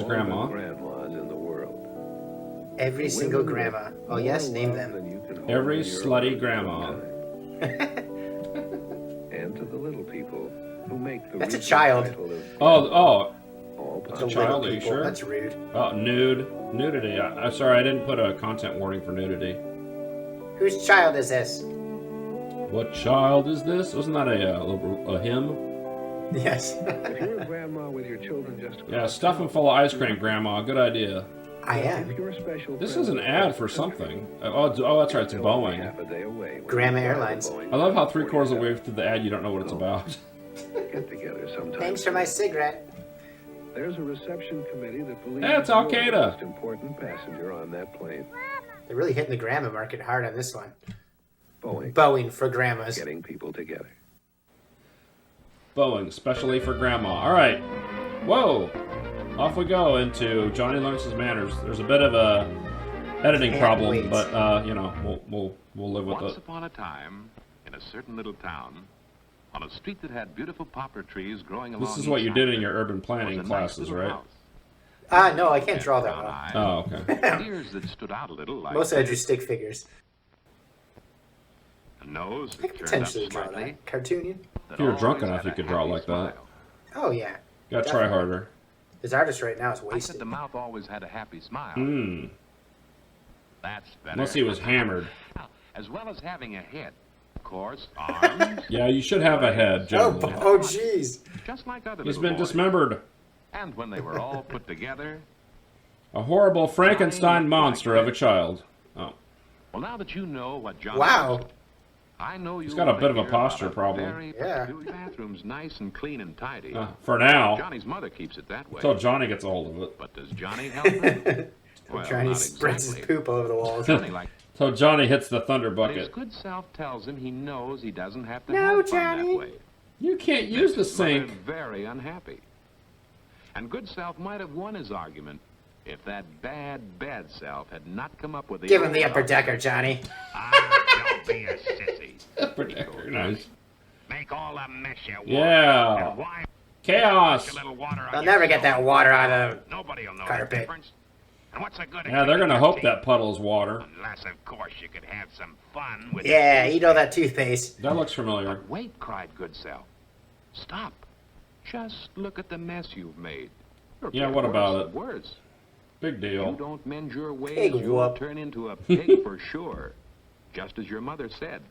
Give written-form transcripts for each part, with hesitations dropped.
grandma. Grandmas in the world. Every single grandma. Oh yes, name them. Every slutty grandma. And to the little people who make the That's a child. Oh, The a little child, are you people. sure? That's rude. Oh, nudity. I'm sorry, I didn't put a content warning for nudity. Whose child is this? What child is this? Wasn't that a hymn? Yes. If you're a grandma with your children just Yeah, stuff them full of ice cream, Grandma. Good idea. I am. If you're special This friend is an with ad your for children, something. Oh, that's right, it's you're only Boeing. half a day away when Grandma you fly the Airlines. Boeing I love how 3/4 of the way through the ad you don't know what it's about. Get together sometime. Thanks for my cigarette. There's a reception committee that believes Yeah, it's you're Al-Qaeda. the most important passenger on that plane. They're really hitting the grandma market hard on this one. Boeing. Boeing for grandmas. Getting people together. Boeing, specially for Grandma. All right. Whoa. Off we go into Johnny Learns His Manners. There's a bit of a editing Can't problem, wait. but you know, we'll live with Once it. upon a time, in a certain little town, on a street that had beautiful poplar trees growing along This is what each you did side in your urban was planning a nice classes, little right? house. No, I can't draw that Brown well. eyes, Oh, okay. ears that stood out a little like Mostly I drew stick figures. a nose I that could turned up potentially draw slightly. that. Cartoony? that If you were drunk always enough, had you a could draw happy like that. smile. Oh yeah. Gotta try Definitely. harder. His artist right now is I said wasted. the mouth always had a happy smile. Hmm. That's better. Unless he was hammered. As well as having a head, of course, arms, Yeah, you should have a head, Oh, generally. oh, jeez. just like other He's little been boys. dismembered. And when they were all put together, A horrible Frankenstein monster of a child. Oh. well, now that you know what John Wow. I know He's you got a wanna bit of a hear posture about problem. Very Yeah. peculiar bathroom's nice and clean and tidy. For now. Johnny's mother keeps it that way. Until Johnny gets a hold of it. But does Johnny help her? Well, Johnny not spreads his exactly. poop all over the walls. Johnny like, So Johnny hits the thunder but his bucket. good self tells him he knows he doesn't have to No, have fun Johnny. that way. You can't use the His mother sink. very unhappy. And good self might have won his argument if that bad self had not come up with the Give him the old upper decker, Johnny. Don't be a sissy. Protector, nice. Make all the mess you want. Yeah. And why Chaos. a little water on They'll your never get that stove? water out of Nobody'll know carpet. the difference. And what's the good of Yeah, they're drinking gonna your hope tea? that puddle's water. Unless, of course, you could have some fun with Yeah, eat all that toothpaste. That looks familiar. But wait, cried good self. Stop. Just look at the mess you've made. It'll Yeah, get what worse about and it? Worse. Big You deal. don't mend your ways, Pig you'll whoop. turn into a pig for sure. Just as your mother said.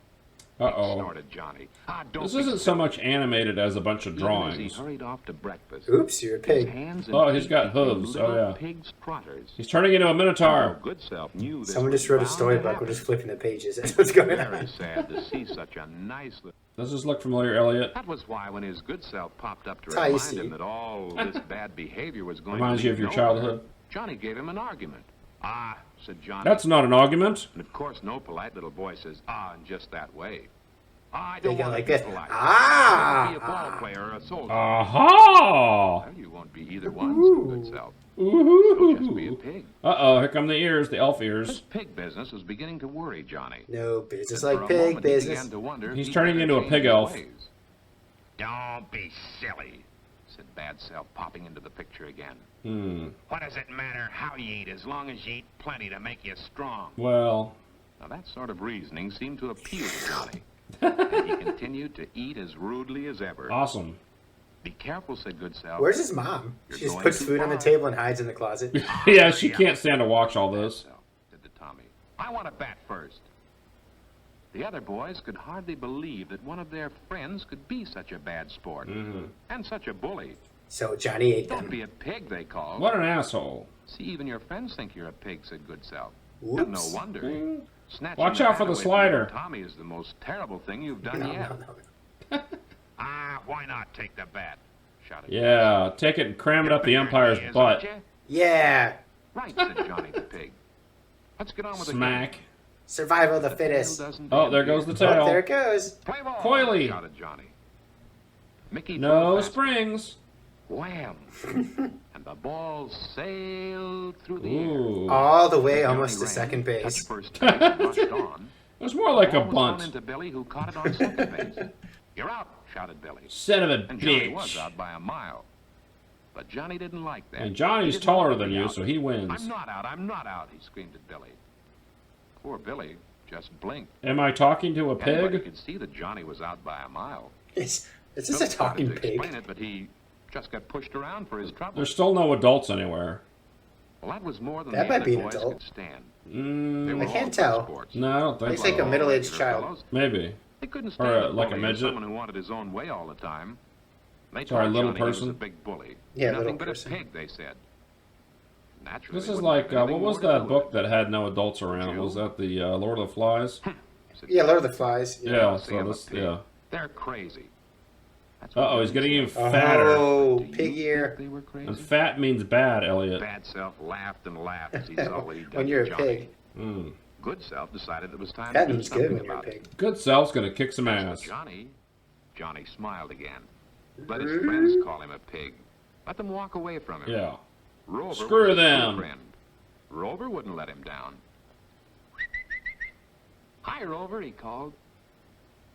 Uh-oh. Snorted Johnny. Don't This be isn't so much animated as a bunch of Even as he drawings. hurried off to breakfast. Oops, you're a His pig. hands and Oh, he's feet got became hooves. Oh, little yeah. Pig's trotters. He's turning into a minotaur. Good self knew this Someone was just wrote a bound to storybook. happen. We're just flipping the pages. That's what's going Very on. sad to see such a nice little... Does this look familiar, Elliot? That was why when his good self popped up to That's how you remind see. him that all this bad behavior was going Reminds to you of your be childhood? over, Johnny gave him an argument. Ah, said Johnny. That's not an argument. And of course, no polite little boy says, in just that way. I They don't go want like to be this. polite. Ah! Be a ball player or a soldier. Aha! Well, you won't be either one, said good self. Just be a Ooh. pig. Uh-oh, here come the ears, the elf This ears. pig business was beginning to worry Johnny. No business And like for a pig moment he business. began to wonder if He's he'd turning better into a change pig his elf. ways. Don't be silly, said bad self, popping into the picture again. What does it matter how you eat as long as you eat plenty to make you strong? Well, Now that sort of reasoning seemed to appeal to Johnny. And he continued to eat as rudely as ever. awesome. Be careful, said good self. Where's his mom? You're She just going puts too food on the far. table and hides in the closet. Yeah, she can't stand to watch all Bad this. self, said to Tommy. I want to bat first. The other boys could hardly believe that one of their friends could be such a bad sport. And such a bully. So Johnny ate Don't them. be a pig, they called. What an asshole. See, even your friends think you're a pig, said good self. And no Whoops. wonder. Snatching Watch out bat for the away from slider. Tommy is the most terrible thing you've done No, yet. no. Why not take the bat? Shouted Yeah, take it and cram it up the umpire's Is, butt. aren't you? Yeah. Right, said Johnny the pig. Let's get on with Smack. the game. Survival of the The tail fittest. doesn't Oh, bend there goes the here. tail. Oh, there it goes. Play ball, Coily. shouted Johnny. Mickey No threw a fastball. springs. Wham! And the ball sailed through the air. Ooh. All the way Johnny almost to ran, second base. touched first base, and rushed on. It was more like a Ball was thrown bunt. into Billy, who caught it on second base. You're out, shouted Billy. Son of a And Johnny was bitch. out by a mile. But Johnny didn't like that. And He Johnny's didn't taller want to than be you, out. so he wins. I'm not out, I'm not out, he screamed at Billy. Poor Billy just blinked. Am I talking to a Anybody pig? could see that Johnny was out by a mile. Is this Bill a talking started to pig? explain it, but he just got pushed around for his trouble. There's still no adults anywhere. Well, that was more than That the might other be an boys adult. could stand. They Mm, were I can't all tell. good sports. no, I don't think Looks so. like a All middle-aged regular child. fellows. Maybe. They couldn't Or, stand like a bullying midget. someone who wanted his own way all the time. They Sorry, told little Johnny he was person? a big bully. Yeah, Nothing little but person. a pig, they said. Naturally, This they is wouldn't like, have what anything was more to that do with book it. that had no adults around? You? Was that the Lord of the Flies? Said Yeah, Lord of the Flies. Yeah, Say so I'm a this, pig. yeah. They're crazy. That's what Uh-oh, he's Billy getting even said. fatter. Oh, Do you pig ear. think they were crazy? And fat means bad, Elliot. Bad self laughed and laughed as he saw what he'd done When to you're a Johnny. pig. Mm. Good self decided it was time That to do means good something when you're a about it. pig. Good self's gonna kick some As ass. for Johnny smiled again. Let his friends call him a pig. Let them walk away from him. Yeah. Rover Screw was his them. true friend. Rover wouldn't let him down. Hi, Rover, he called.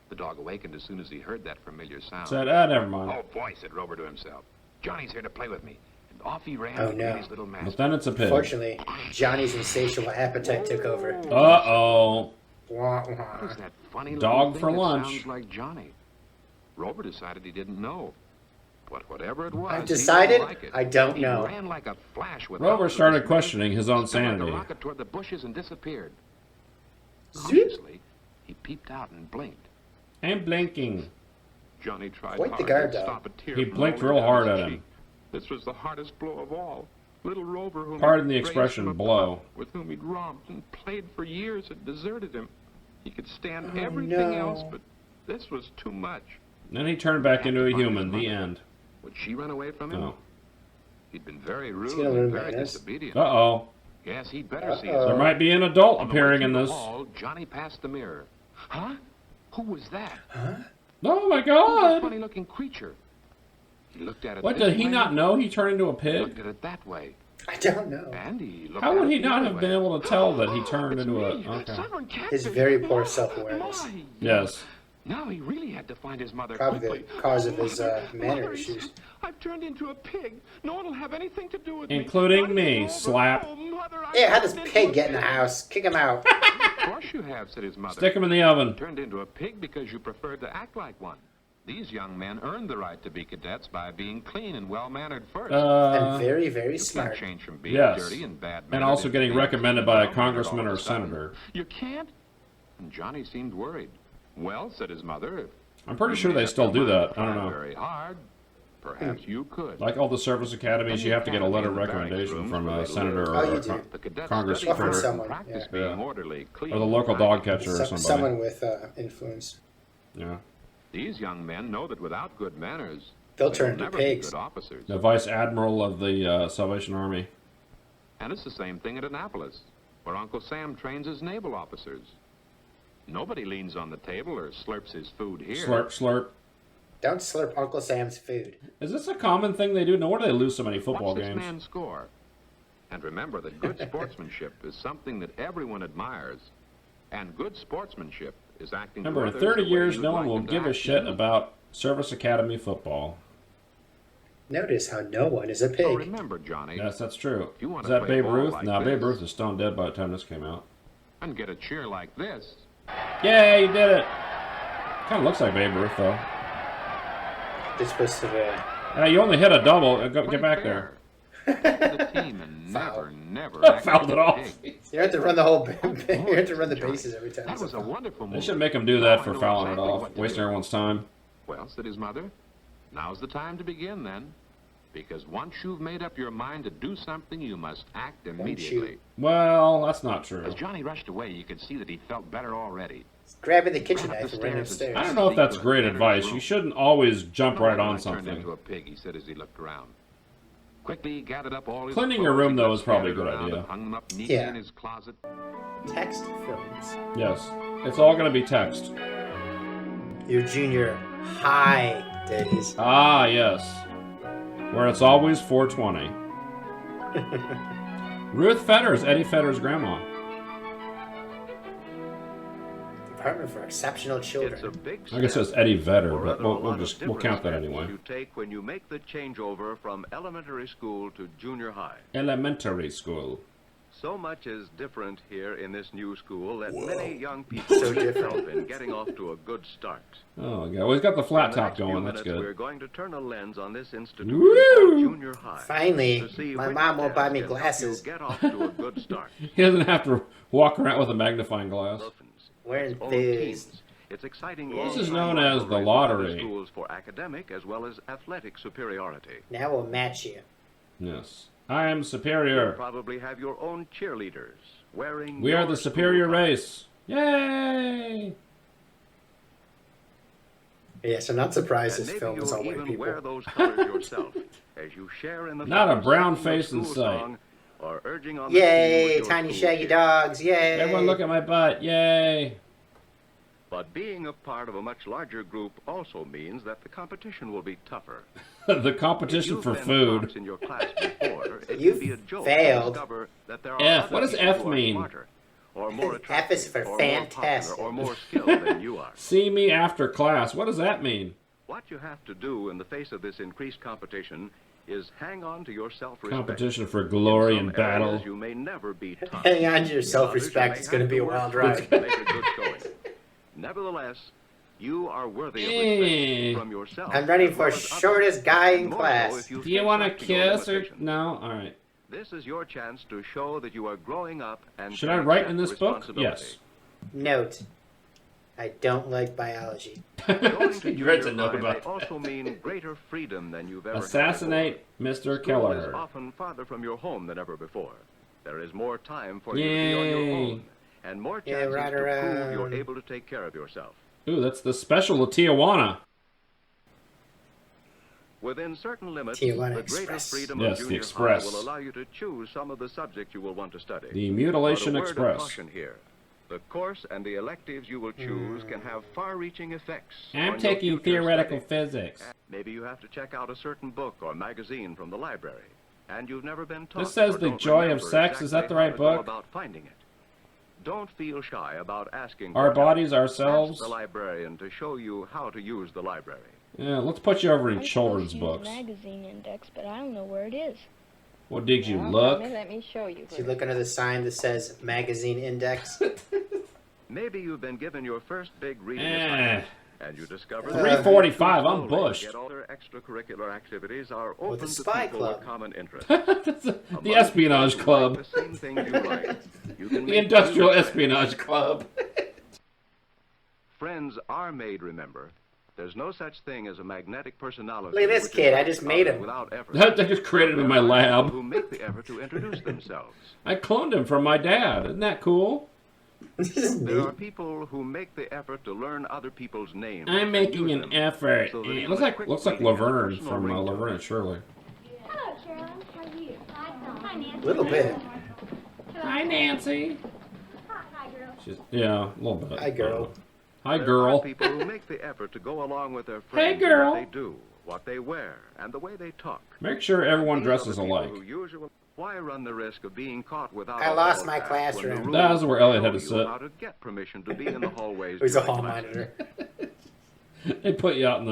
The dog awakened as soon as he heard that familiar sound. Said, never mind. Oh, boy, said Rover to himself. Johnny's here to play with me. And off he ran Oh, to no. meet his little master. But then it's a pig. Fortunately, Johnny's insatiable appetite took over. Uh-oh. Wah, What wah. is that funny Dog little for thing that lunch. sounds like Johnny? Rover decided he didn't know. But whatever it was, I've he decided didn't like it. I don't He know. ran like a flash with Rover those started his questioning his own spun like sanity. a rocket toward the bushes and disappeared. Zoop. Cautiously, he peeped out and blinked. I'm blinking. Johnny tried Point the hard guard to down. stop a tear He from blinked rolling real down hard his at him. cheek. This was the hardest blow of all. Little Rover, whom Pardon the he'd raised expression, from a blow. pup, with whom he'd romped and played for years, had deserted him. He could stand Oh, everything no. else, but this was too much. Then he turned back into a human. The end. Would she run away from him? Oh. He'd been very rude gonna learn and very manners. disobedient. Uh-oh. Yes, he'd better see Uh-oh. There his might be an adult On the way appearing through in the this. hall, Johnny passed the mirror. Huh? Who was that? Oh my Who's that god! funny-looking creature? He looked at it What, this did he way, not know he turned into a looked pig? at it that way, I don't know. and he looked How at would it he the not other have way. been able to tell that he turned It's into a... me, Okay. Sovereign His Catfish. very poor My, self-awareness. my. Yes. Now he really had to find his mother Probably quickly. the cause of his Mother, manner Mother, issues. I've turned into a pig. No one will have anything to do with Including me. me, Not even slap. Rover. Oh, Mother, I've Yeah, how does turned into pig a get in the pig. house? Kick him out. Of course you have, said his mother. Stick him in the oven. Turned into a pig because you preferred to act like one. These young men earned the right to be cadets by being clean and well-mannered first. And very, very You smart. can't change from being yes. dirty and bad And also into getting being recommended clean by a and well-mannered congressman all or of a sudden. senator. You can't? And Johnny seemed worried. Well, said his mother, I'm pretty you sure made they up still your do mind that. to I don't try know. Very hard. Perhaps you could. Like all the service academies, Any you have to get a letter of academy in the barracks recommendation rooms from where a they senator live. or Oh, you a do. The cadets Congress study Well, from hard and someone, practice yeah. being Yeah. orderly, clean, or the local and dog catcher or Some- somebody. someone with influence. Yeah. These young men know that without good manners, They'll they turn will into never pigs. be good officers. The vice admiral of the Salvation Army. And it's the same thing at Annapolis, where Uncle Sam trains his naval officers. Nobody leans on the table or slurps his food here. Slurp, slurp. Don't slurp Uncle Sam's food. Is this a common thing they do? No wonder they lose so many football Watch this games. man score. And remember that good sportsmanship is something that everyone admires. And good sportsmanship is acting Remember, to in others 30 the way years, you'd no one like will them to give a act to shit you. about Service Academy football. Notice how no one is a So pig. remember, Johnny, Yes, that's true. If you want Is to that play Babe ball Ruth? like No, Babe this- Ruth is stone dead by the time this came out. and get a cheer like this. Yay, you did it! Kind of looks like Babe Ruth, though. It's supposed to be. You only hit a double. Get Play back fair. there. Play the team and Foul. never act Fouled like it a off. pig. You have to run the whole. Oh, you have to run the Johnny, bases every time. That was a wonderful move. They should make him do Now that I for know fouling exactly it off, what to wasting do. everyone's time. Well, said his mother, now's the time to begin then. Because once you've made up your mind to do something, you must act immediately. Well, that's not true. As Johnny rushed away, you could see that he felt better already. Grabbing the kitchen Ran up knife the and running stairs upstairs. I don't know if that's great advice. You shouldn't always jump right on I turned into something. a pig, he said as he looked around. Quickly, he gathered up all his Cleaning your clothes room, and though, got is probably a scattered good around idea. and hung them up neatly Yeah. in his closet. Text films. Yes. It's all going to be text. Your junior high days. Ah, yes. Where it's always 420. Ruth Fetter's Eddie Fetter's grandma. Department for Exceptional Children. It's a big I guess step, it's Eddie Vedder, or but rather a we'll lot of we'll different count that steps anyway. You take when you make the changeover from elementary school to junior high. Elementary school. So much is different here in this new school that many young people So need different. help in getting off to a good start. Oh, yeah. Well, he's got the flat In the top next few going. That's minutes, We're good. going to turn a lens on this institution Woo! called junior high. Finally, to see my which mom won't buy steps me can help glasses. You get off to a good start. He doesn't have to walk around with a magnifying glass. Wearing Its own fizz. teams. It's exciting. This is long-time known as the rivalry with lottery. other schools for academic as well as athletic superiority. Now we'll match you. Yes. I am You'll superior. probably have your own cheerleaders wearing. We are your the school superior colors. race. Yay! Yes, I'm not surprised And this maybe film is you'll all white even people. wear those colors yourself as you share in the Not a fun of brown singing your face in school sight. song or urging on the team Yay, with your tiny school shaggy cheer. dogs, yay! Everyone look at my butt. Yay! But being a part of a much larger group also means that the competition will be tougher. The If competition you've for been food. tops in your class before, it You've can be a jolt failed. to discover that there are F. other What does people F who are mean? smarter, or more F attractive, is for or more fantastic. popular, or more skilled than you are. See me after class. What does that mean? What you have to do in the face of this increased competition is hang on to your self-respect. Competition for glory In and some areas, battle. you may never be tough. Hang on to your In self-respect, others, it's you going may to be a have wild work hard ride. to make a good showing. Nevertheless, you are worthy of respect from yourself. I'm running as for well as shortest others, guy and in more class. so if Do you face want to up to your kiss or limitations. no? All right. This is your chance to show that you are growing up and Should can I write accept in this book? responsibility. Yes. Note, I don't like biology. Going to You wrote a junior note high may about also mean greater freedom than you've ever had Assassinate Mr. before. School is Kelleher. often farther from your home than ever before. There is more time for you to be on your Yay. own, and more Yeah, chances right to prove around. you're able to take care of yourself. Ooh, that's the special of Tijuana. Within certain limits, Tijuana the Express. greater freedom Yes, of the junior Express. high will allow you to choose some of the subjects you will want to study. The Mutilation But a word Express. of caution here. The course and the electives you will choose can have far-reaching effects. on I'm your taking future theoretical study. physics. Maybe you have to check out a certain book or magazine from the library, and you've never been taught. This says or The don't Joy of remember Sex. Is that the exactly how right to go book? About finding it. Don't feel shy about asking. Our for help. bodies, ourselves. Ask the librarian to show you how to use the library. Yeah, let's put you over in I'm children's supposed books. to use the magazine index, but I don't know where it is. What did you Well, look? Let me show you. So you look under the sign that says magazine index. Maybe you've been given your first big reading Eh. assignment, and you discover that 3:45, I'm slowly, bushed. yet all their extracurricular activities are With open the to spy people club. of common interest. the Among Espionage people who like Club. The same things you like. You can The make Industrial new friends. Espionage Club. Friends are made, remember. There's no such thing as a magnetic personality. Look at this which kid, I attracts just made others him. Without effort. I just created him in my There are lab. people who make the effort to introduce themselves. I cloned him from my dad. Isn't that cool? This is There neat. are people who make the effort to learn other people's names. I'm and making use an them. effort. So that It even looks a like quick looks like greeting and a Laverne personal from ringtone. Laverne and Shirley. Hello, Carolyn. How are you? Hi, Nancy. Little bit. Hi, Nancy. Hi, girl. She's, yeah, a little bit. Hi, girl. Hi, There are girl. people who make the effort to go along with their Hey, friends in girl. what they do, what they wear, and the way they talk. Make sure everyone These are dresses the people alike. who usually- Why run the risk of being caught without I a lost hall my pass classroom. when the That rules was where Elliott had to show you sit. How to get permission to be in the hallways He's a during hall classes. monitor. They put you out in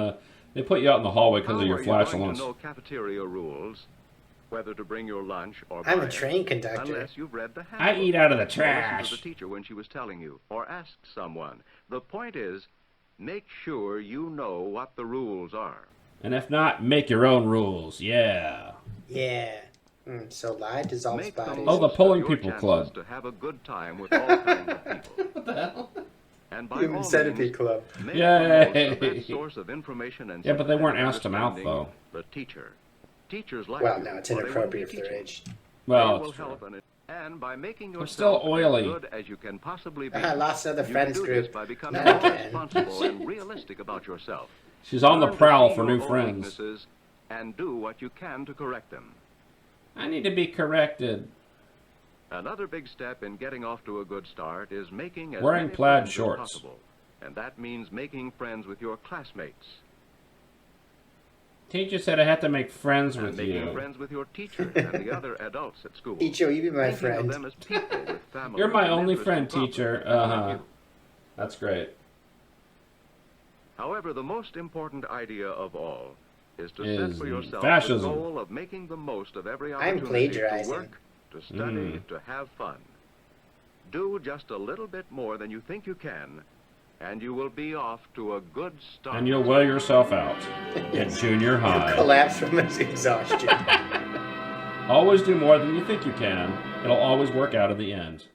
the hallway because How of your are you flash going lunch. to know cafeteria rules, whether to bring your lunch or I'm buy a it, train conductor. unless you've read the I handbook, eat out of the or listened to trash. the teacher when she was telling you, or asked someone. The point is, make sure you know what the rules are. And if not, make your own rules. Yeah. Yeah. So lie dissolves Make the bodies. Oh, the most of Pulling your People chances Club. to have a good time with all kinds of people. What the hell? And by Human all Centipede means, Club. make Yay. the most of that source of information and Yeah, but they weren't sympathetic asked to mouth, understanding, though. The teacher. Teachers like Well, you, no, it's or they wouldn't inappropriate be for their teaching. age. Well, They it's will true. help and by making I'm still yourself oily. as good as you can possibly be, I lost another you friends can do group. this by becoming Not more again. responsible and realistic about yourself. She's on the Learn to prowl see for your new own friends. weaknesses and do what you can to correct them. I need to be corrected. Another big step in getting off to a good start is making as Wearing many plaid friends as shorts. possible. And that means making friends with your classmates. Teacher said I had to make friends And with making you. friends with your teacher and the other adults at school. Teacher, will you be my Thinking of friend? them as people with families You're my and only interests friend, and problems teacher. just like Uh-huh. you. That's great. However, the most important idea of all is to Is set for yourself fascism. the goal of making the most of every I'm opportunity to plagiarizing. work, to study, to have fun. Do just a little bit more than you think you can, and you will be off to a good start. And you'll wear yourself out at junior high. Collapse from exhaustion. Always do more than you think you can. It'll always work out in the end.